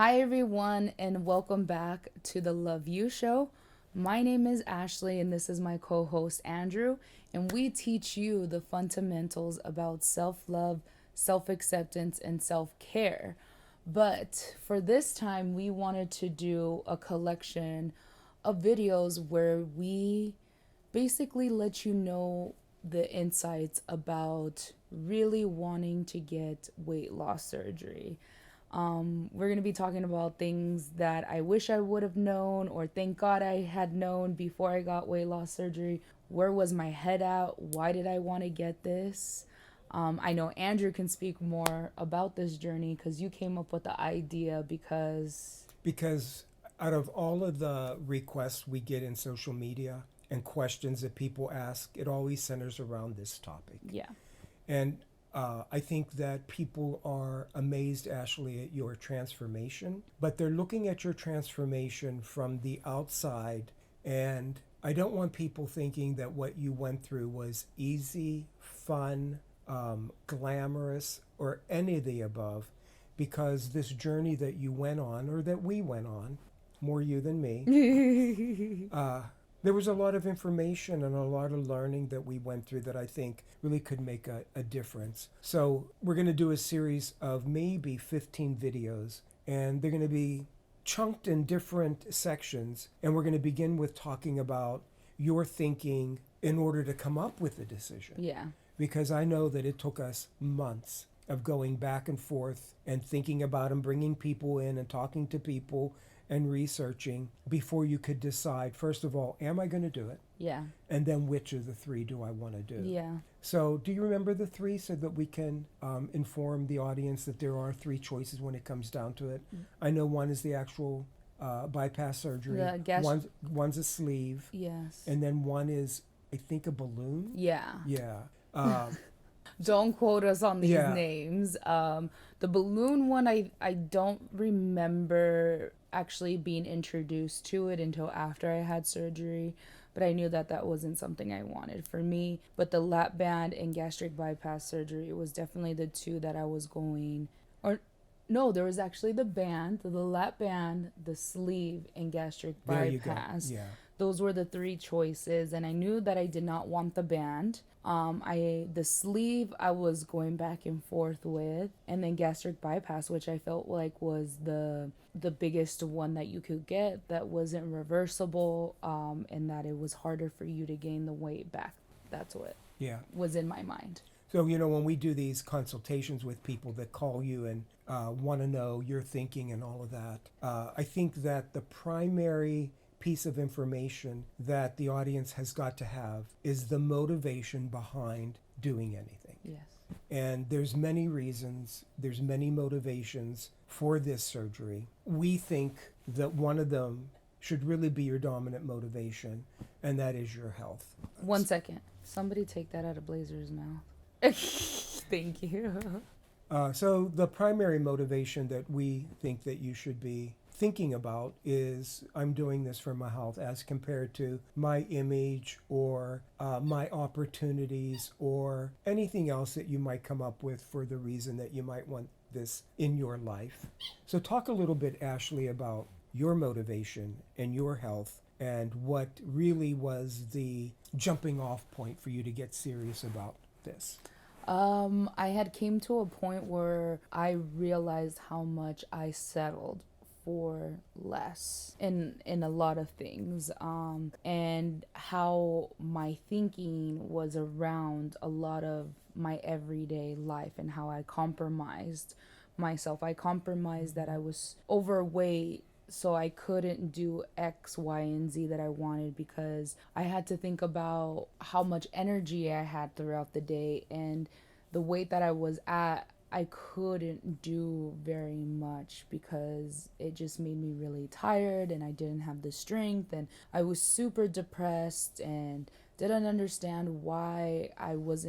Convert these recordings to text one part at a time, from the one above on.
Hi, everyone, and welcome back to the Love You Show. My name is Ashley, and this is my co host, Andrew, and we teach you the fundamentals about self love, self acceptance, and self care. But for this time, we wanted to do a collection of videos where we basically let you know the insights about really wanting to get weight loss surgery. We're going to be talking about things that I wish I would have known, or thank God I had known before I got weight loss surgery. Where was my head at? Why did I want to get this? I know Andrew can speak more about this journey because you came up with the idea Because out of all of the requests we get in social media and questions that people ask, it always centers around this topic. yeah. And I think that people are amazed, Ashley, at your transformation, but they're looking at your transformation from the outside. And I don't want people thinking that what you went through was easy, fun, glamorous, or any of the above, because this journey that you went on, or that we went on, more you than me, uh, there was a lot of information and a lot of learning that we went through that I think really could make a difference. So, we're going to do a series of maybe 15 videos, and they're going to be chunked in different sections. And we're going to begin with talking about your thinking in order to come up with a decision. Yeah. Because I know that it took us months of going back and forth and thinking about and bringing people in and talking to people and researching before you could decide, first of all, am I going to do it? Yeah. And then which of the three do I want to do? Yeah. So, do you remember the three so that we can inform the audience that there are three choices when it comes down to it? I know one is the actual bypass surgery, one's a sleeve, Yes. and then one is, I think, a balloon. Yeah. Yeah. Um, Don't quote us on these yeah. names. The balloon one, I don't remember actually being introduced to it until after I had surgery, but I knew that that wasn't something I wanted for me. But the lap band and gastric bypass surgery was definitely the two that I was going. Or no, there was actually the lap band, the sleeve, and gastric There you go. bypass. Yeah. Those were the three choices, and I knew that I did not want the band. The sleeve I was going back and forth with, and then gastric bypass, which I felt like was the biggest one that you could get that wasn't reversible, and that it was harder for you to gain the weight back. That's what Yeah. was in my mind. So, when we do these consultations with people that call you and want to know your thinking and all of that, I think that the primary piece of information that the audience has got to have is the motivation behind doing anything. Yes. And there's many reasons, there's many motivations for this surgery. We think that one of them should really be your dominant motivation, and that is your health. 1 second. Somebody take that out of Blazer's mouth. Thank you. So the primary motivation that we think that you should be thinking about is, I'm doing this for my health, as compared to my image or my opportunities or anything else that you might come up with for the reason that you might want this in your life. So talk a little bit, Ashley, about your motivation and your health and what really was the jumping off point for you to get serious about this. I had came to a point where I realized how much I settled for less in a lot of things, and how my thinking was around a lot of my everyday life and how I compromised myself. I compromised that I was overweight so I couldn't do X, Y, and Z that I wanted because I had to think about how much energy I had throughout the day, and the weight that I was at, I couldn't do very much because it just made me really tired and I didn't have the strength, and I was super depressed and didn't understand why I was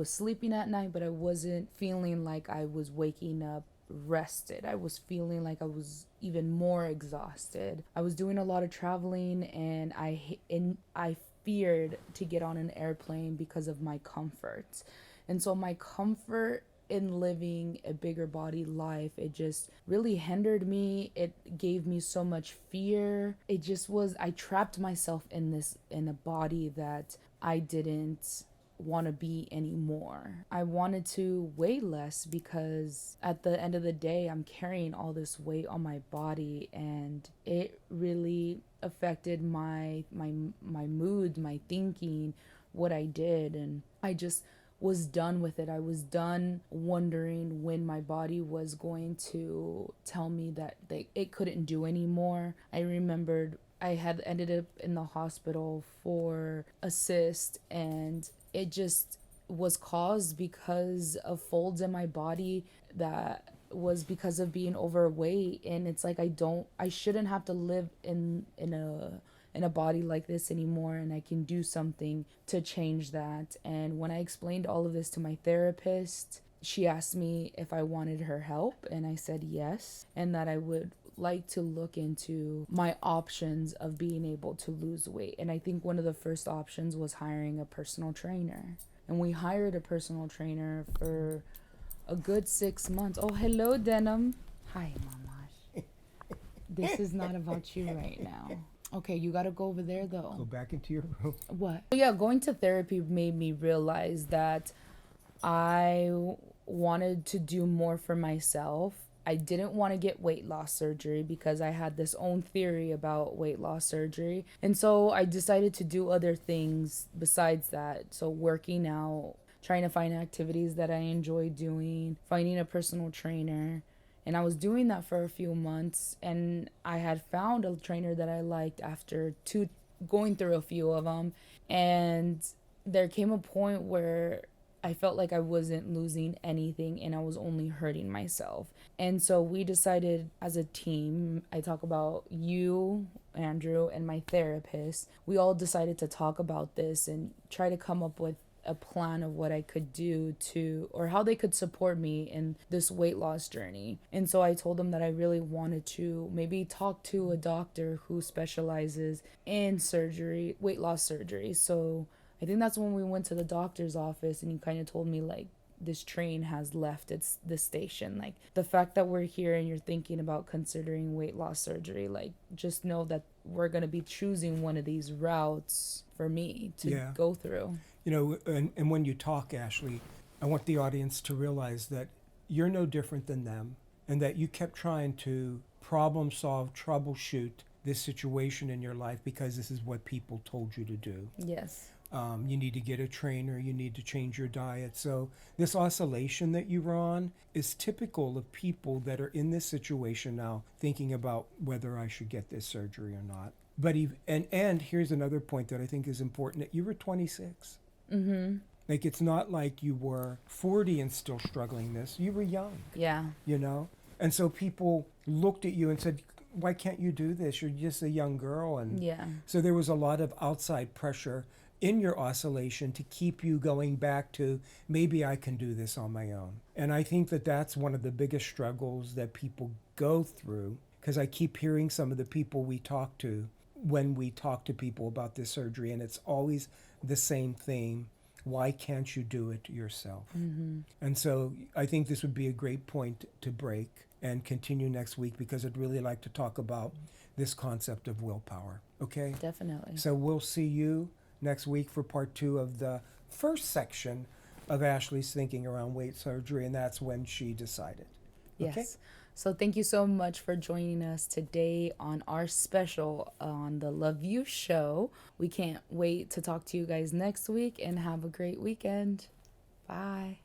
sleeping at night, but I wasn't feeling like I was waking up rested. I was feeling like I was even more exhausted. I was doing a lot of traveling, and I feared to get on an airplane because of my comfort. And so my comfort in living a bigger body life, it just really hindered me. It gave me so much fear. It just was, I trapped myself in a body that I didn't want to be anymore. I wanted to weigh less because at the end of the day, I'm carrying all this weight on my body, and it really affected my mood, my thinking, what I did. And I just was done with it. I was done wondering when my body was going to tell me that it couldn't do anymore. I remembered I had ended up in the hospital for a cyst, and it just was caused because of folds in my body that was because of being overweight. And it's like I shouldn't have to live in a body like this anymore, and I can do something to change that. And when I explained all of this to my therapist, she asked me if I wanted her help, and I said yes, and that I would like to look into my options of being able to lose weight. And I think one of the first options was hiring a personal trainer. And we hired a personal trainer for a good 6 months. Oh, hello, Denim. Hi, Mama. This is not about you right now. Okay, you gotta go over there though. Go back into your room. What? So yeah, going to therapy made me realize that I wanted to do more for myself. I didn't want to get weight loss surgery because I had this own theory about weight loss surgery. And so I decided to do other things besides that. So working out, trying to find activities that I enjoy doing, finding a personal trainer. And I was doing that for a few months, and I had found a trainer that I liked after going through a few of them. And there came a point where I felt like I wasn't losing anything and I was only hurting myself. And so we decided as a team, I talk about you, Andrew, and my therapist, we all decided to talk about this and try to come up with a plan of what I could do to, or how they could support me in this weight loss journey. And so I told them that I really wanted to maybe talk to a doctor who specializes in surgery, weight loss surgery. So I think that's when we went to the doctor's office, and he kind of told me like, this train has left the station. Like, the fact that we're here and you're thinking about considering weight loss surgery, like, just know that we're going to be choosing one of these routes for me to go through. You know, and when you talk, Ashley, I want the audience to realize that you're no different than them, and that you kept trying to problem solve, troubleshoot this situation in your life because this is what people told you to do. Yes. You need to get a trainer, you need to change your diet. So this oscillation that you're on is typical of people that are in this situation now, thinking about whether I should get this surgery or not. But and here's another point that I think is important, that you were 26. Mm-hmm. Like, it's not like you were 40 and still struggling this. You were young. Yeah. You know? And so people looked at you and said, why can't you do this? You're just a young girl. And yeah. So there was a lot of outside pressure in your oscillation to keep you going back to, maybe I can do this on my own. And I think that that's one of the biggest struggles that people go through, because I keep hearing some of the people we talk to when we talk to people about this surgery, and it's always the same thing. Why can't you do it yourself? Mm-hmm. And so I think this would be a great point to break and continue next week, because I'd really like to talk about this concept of willpower. Okay? Definitely. So we'll see you next week for part 2 of the first section of Ashley's thinking around weight surgery, and that's when she decided. Yes. Okay? So thank you so much for joining us today on our special on the Love You show. We can't wait to talk to you guys next week, and have a great weekend. Bye.